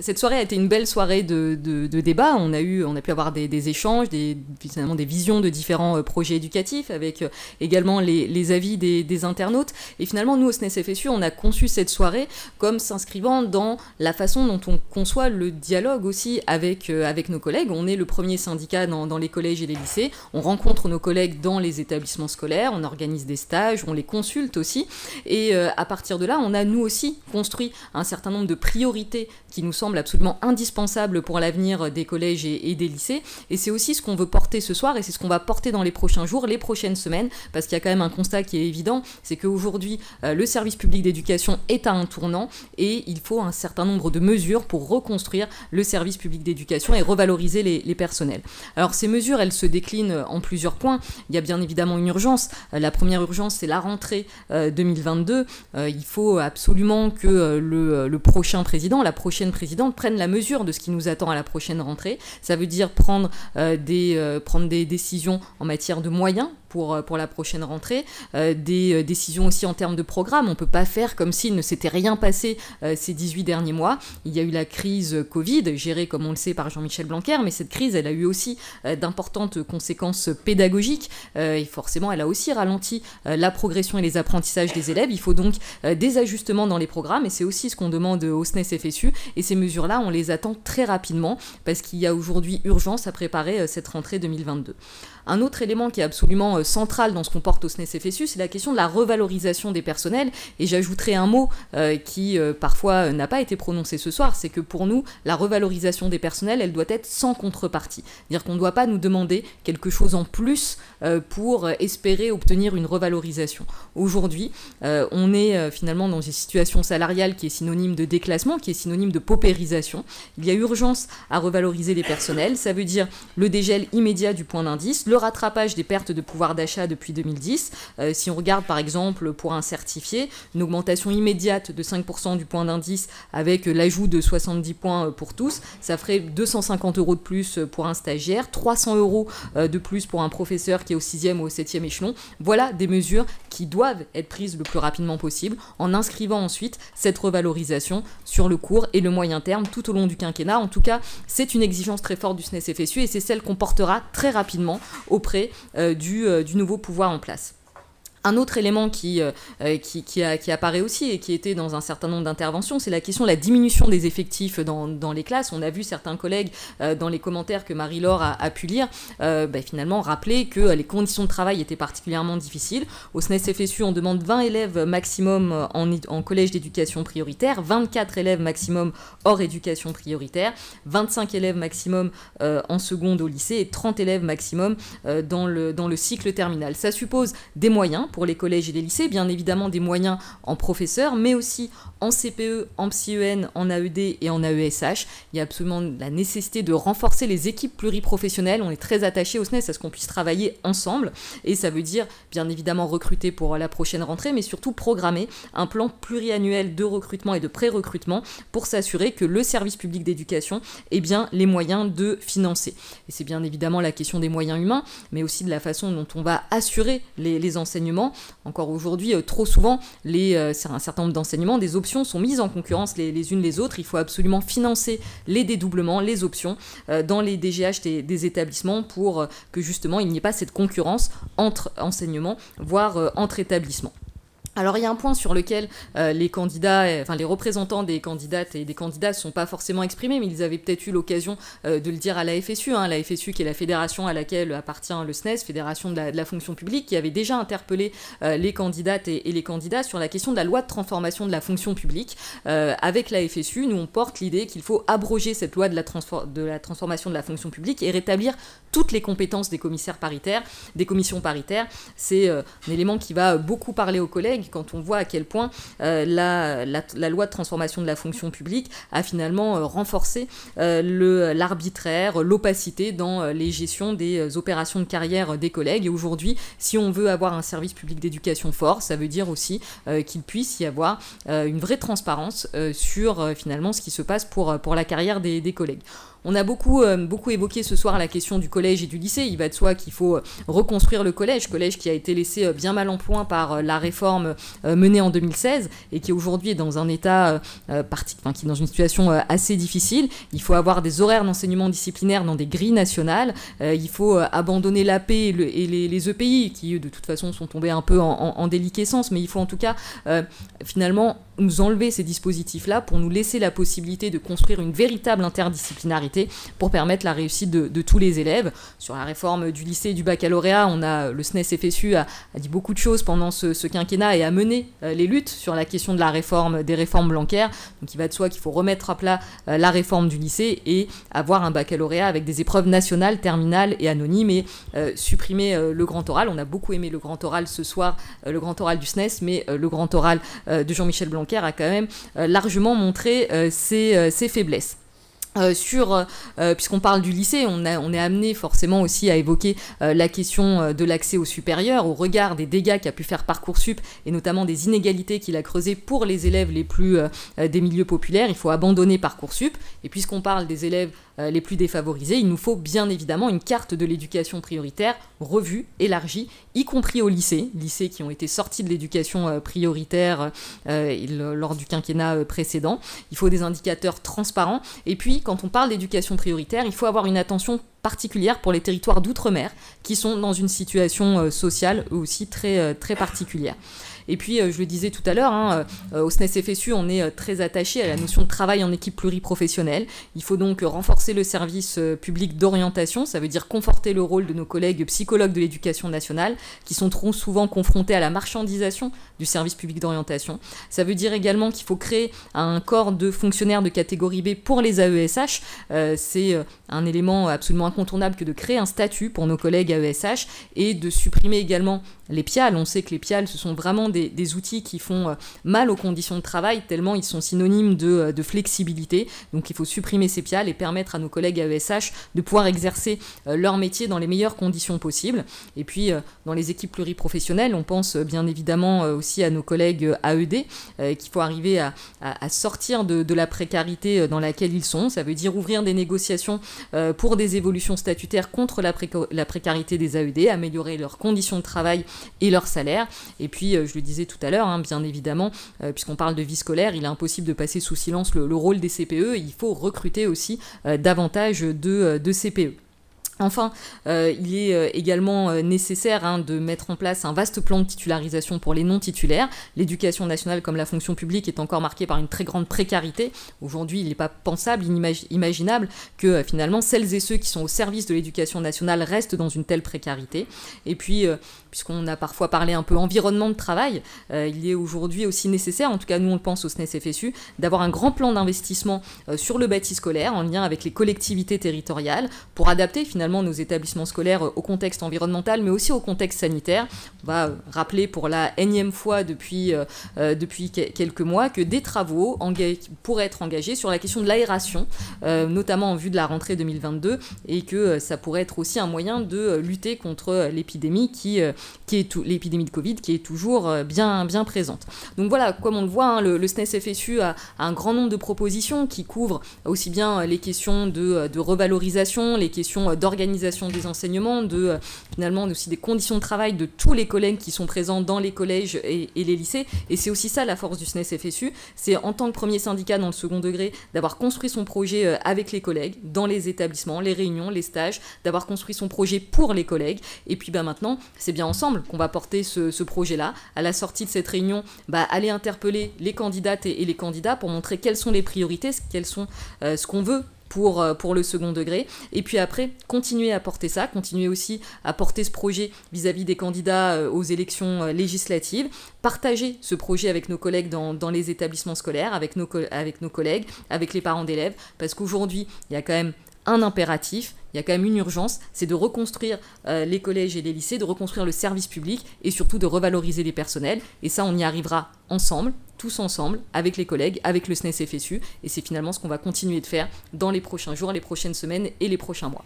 Cette soirée a été une belle soirée de débat. On a pu avoir des échanges, finalement des visions de différents projets éducatifs, avec également les avis des internautes. Et finalement, nous, au SNES FSU, on a conçu cette soirée comme s'inscrivant dans la façon dont on conçoit le dialogue aussi avec nos collègues. On est le premier syndicat dans les collèges et les lycées. On rencontre nos collègues dans les établissements scolaires, on organise des stages, on les consulte aussi. Et à partir de là, on a nous aussi construit un certain nombre de priorités qui nous semble absolument indispensable pour l'avenir des collèges et des lycées. Et c'est aussi ce qu'on veut porter ce soir et c'est ce qu'on va porter dans les prochains jours, les prochaines semaines, parce qu'il y a quand même un constat qui est évident, c'est qu'aujourd'hui, le service public d'éducation est à un tournant et il faut un certain nombre de mesures pour reconstruire le service public d'éducation et revaloriser les personnels. Alors ces mesures, elles se déclinent en plusieurs points. Il y a bien évidemment une urgence. La première urgence, c'est la rentrée 2022. Il faut absolument que le prochain président, la prochaine présidente prenne la mesure de ce qui nous attend à la prochaine rentrée. Ça veut dire prendre des décisions en matière de moyens pour la prochaine rentrée, des décisions aussi en termes de programme. On ne peut pas faire comme s'il ne s'était rien passé ces 18 derniers mois. Il y a eu la crise Covid, gérée comme on le sait par Jean-Michel Blanquer, mais cette crise, elle a eu aussi d'importantes conséquences pédagogiques et forcément, elle a aussi ralenti la progression et les apprentissages des élèves. Il faut donc des ajustements dans les programmes et c'est aussi ce qu'on demande au SNES FSU et ces mesures-là, on les attend très rapidement parce qu'il y a aujourd'hui urgence à préparer cette rentrée 2022. Un autre élément qui est absolument central dans ce qu'on porte au SNES FSU, c'est la question de la revalorisation des personnels. Et j'ajouterai un mot qui parfois n'a pas été prononcé ce soir, c'est que pour nous, la revalorisation des personnels, elle doit être sans contrepartie. C'est-à-dire qu'on ne doit pas nous demander quelque chose en plus pour espérer obtenir une revalorisation. Aujourd'hui, on est finalement dans une situation salariale qui est synonyme de déclassement, qui est synonyme de paupérisation. Il y a urgence à revaloriser les personnels. Ça veut dire le dégel immédiat du point d'indice, le rattrapage des pertes de pouvoir d'achat depuis 2010. Si on regarde par exemple pour un certifié, une augmentation immédiate de 5% du point d'indice avec l'ajout de 70 points pour tous, ça ferait 250 € de plus pour un stagiaire, 300 € de plus pour un professeur qui est au 6e ou au 7e échelon. Voilà des mesures qui doivent être prises le plus rapidement possible en inscrivant ensuite cette revalorisation sur le court et le moyen terme tout au long du quinquennat. En tout cas, c'est une exigence très forte du SNES FSU et c'est celle qu'on portera très rapidement auprès du nouveau pouvoir en place. Un autre élément qui apparaît aussi et qui était dans un certain nombre d'interventions, c'est la question de la diminution des effectifs dans les classes. On a vu certains collègues dans les commentaires que Marie-Laure a pu lire finalement rappeler que les conditions de travail étaient particulièrement difficiles. Au SNES FSU, on demande 20 élèves maximum en collège d'éducation prioritaire, 24 élèves maximum hors éducation prioritaire, 25 élèves maximum en seconde au lycée et 30 élèves maximum dans le cycle terminal. Ça suppose des moyens pour les collèges et les lycées, bien évidemment des moyens en professeurs, mais aussi en CPE, en PsyEN, en AED et en AESH. Il y a absolument la nécessité de renforcer les équipes pluriprofessionnelles. On est très attachés au SNES à ce qu'on puisse travailler ensemble et ça veut dire bien évidemment recruter pour la prochaine rentrée, mais surtout programmer un plan pluriannuel de recrutement et de pré-recrutement pour s'assurer que le service public d'éducation ait bien les moyens de financer. Et c'est bien évidemment la question des moyens humains, mais aussi de la façon dont on va assurer les enseignements. Encore aujourd'hui, trop souvent, c'est un certain nombre d'enseignements, des options sont mises en concurrence les unes les autres. Il faut absolument financer les dédoublements, les options dans les DGH des établissements pour que justement il n'y ait pas cette concurrence entre enseignements, voire entre établissements. Alors il y a un point sur lequel les représentants des candidates et des candidats ne sont pas forcément exprimés, mais ils avaient peut-être eu l'occasion de le dire à la FSU, la FSU qui est la fédération à laquelle appartient le SNES, fédération de la fonction publique, qui avait déjà interpellé les candidates et les candidats sur la question de la loi de transformation de la fonction publique. Avec la FSU, nous on porte l'idée qu'il faut abroger cette loi de la transformation de la fonction publique et rétablir toutes les compétences des commissaires paritaires, des commissions paritaires. C'est un élément qui va beaucoup parler aux collègues quand on voit à quel point la loi de transformation de la fonction publique a finalement renforcé l'arbitraire, l'opacité dans les gestions des opérations de carrière des collègues. Et aujourd'hui, si on veut avoir un service public d'éducation fort, ça veut dire aussi qu'il puisse y avoir une vraie transparence sur finalement ce qui se passe pour la carrière des collègues. On a beaucoup évoqué ce soir la question du collège et du lycée. Il va de soi qu'il faut reconstruire le collège qui a été laissé bien mal en point par la réforme réforme menée en 2016 et qui aujourd'hui est dans un état qui est dans une situation assez difficile. Il faut avoir des horaires d'enseignement disciplinaire dans des grilles nationales. Il faut abandonner l'AP et les EPI qui de toute façon sont tombés un peu en déliquescence, mais il faut en tout cas finalement nous enlever ces dispositifs-là pour nous laisser la possibilité de construire une véritable interdisciplinarité pour permettre la réussite de tous les élèves. Sur la réforme du lycée et du baccalauréat, le SNES-FSU a dit beaucoup de choses pendant ce quinquennat et a mené les luttes sur la question de des réformes Blanquer. Donc il va de soi qu'il faut remettre à plat la réforme du lycée et avoir un baccalauréat avec des épreuves nationales, terminales et anonymes et supprimer le grand oral. On a beaucoup aimé le grand oral ce soir, le grand oral du SNES, mais le grand oral de Jean-Michel Blanquer a quand même largement montré ses faiblesses. Puisqu'on parle du lycée, on est amené forcément aussi à évoquer la question de l'accès au supérieur, au regard des dégâts qu'a pu faire Parcoursup et notamment des inégalités qu'il a creusées pour les élèves les plus des milieux populaires. Il faut abandonner Parcoursup. Et puisqu'on parle des élèves les plus défavorisés, il nous faut bien évidemment une carte de l'éducation prioritaire revue, élargie, y compris aux lycées qui ont été sortis de l'éducation prioritaire lors du quinquennat précédent. Il faut des indicateurs transparents. Et puis, quand on parle d'éducation prioritaire, il faut avoir une attention particulière pour les territoires d'outre-mer qui sont dans une situation sociale aussi très, très particulière. Et puis, je le disais tout à l'heure, au SNES-FSU, on est très attaché à la notion de travail en équipe pluriprofessionnelle. Il faut donc renforcer le service public d'orientation. Ça veut dire conforter le rôle de nos collègues psychologues de l'éducation nationale qui sont trop souvent confrontés à la marchandisation du service public d'orientation. Ça veut dire également qu'il faut créer un corps de fonctionnaires de catégorie B pour les AESH. C'est un élément absolument incontournable que de créer un statut pour nos collègues AESH et de supprimer également les PIAL. On sait que les PIAL, ce sont vraiment des outils qui font mal aux conditions de travail, tellement ils sont synonymes de flexibilité. Donc il faut supprimer ces PIAL et permettre à nos collègues AESH de pouvoir exercer leur métier dans les meilleures conditions possibles. Et puis, dans les équipes pluriprofessionnelles, on pense bien évidemment aussi à nos collègues AED, qu'il faut arriver à sortir de la précarité dans laquelle ils sont. Ça veut dire ouvrir des négociations pour des évolutions statutaires contre la précarité des AED, améliorer leurs conditions de travail et leur salaire. Et puis, je le disais tout à l'heure, bien évidemment, puisqu'on parle de vie scolaire, il est impossible de passer sous silence le rôle des CPE. Il faut recruter aussi davantage de CPE. Enfin, il est également nécessaire de mettre en place un vaste plan de titularisation pour les non-titulaires. L'éducation nationale comme la fonction publique est encore marquée par une très grande précarité. Aujourd'hui, il n'est pas pensable, imaginable que finalement celles et ceux qui sont au service de l'éducation nationale restent dans une telle précarité. Et puis, puisqu'on a parfois parlé un peu environnement de travail, il est aujourd'hui aussi nécessaire, en tout cas nous on le pense au SNES-FSU, d'avoir un grand plan d'investissement sur le bâti scolaire en lien avec les collectivités territoriales pour adapter finalement nos établissements scolaires au contexte environnemental mais aussi au contexte sanitaire. On va rappeler pour la énième fois depuis quelques mois que des travaux pourraient être engagés sur la question de l'aération, notamment en vue de la rentrée 2022 et que ça pourrait être aussi un moyen de lutter contre l'épidémie l'épidémie de Covid qui est toujours bien présente. Donc voilà, comme on le voit, le SNES-FSU a un grand nombre de propositions qui couvrent aussi bien les questions de revalorisation, les questions d'organisation des enseignements, finalement aussi des conditions de travail de tous les collègues qui sont présents dans les collèges et les lycées. Et c'est aussi ça la force du SNES-FSU, c'est en tant que premier syndicat dans le second degré d'avoir construit son projet avec les collègues, dans les établissements, les réunions, les stages, d'avoir construit son projet pour les collègues. Et puis maintenant, c'est bien ensemble qu'on va porter ce projet-là. À la sortie de cette réunion, aller interpeller les candidates et les candidats pour montrer quelles sont les priorités, ce qu'on veut pour le second degré. Et puis après, continuer à porter ça, continuer aussi à porter ce projet vis-à-vis des candidats aux élections législatives, partager ce projet avec nos collègues dans les établissements scolaires, avec nos collègues, avec les parents d'élèves, parce qu'aujourd'hui, il y a quand même un impératif, il y a quand même une urgence, c'est de reconstruire les collèges et les lycées, de reconstruire le service public et surtout de revaloriser les personnels. Et ça, on y arrivera ensemble, tous ensemble, avec les collègues, avec le SNES-FSU. Et c'est finalement ce qu'on va continuer de faire dans les prochains jours, les prochaines semaines et les prochains mois.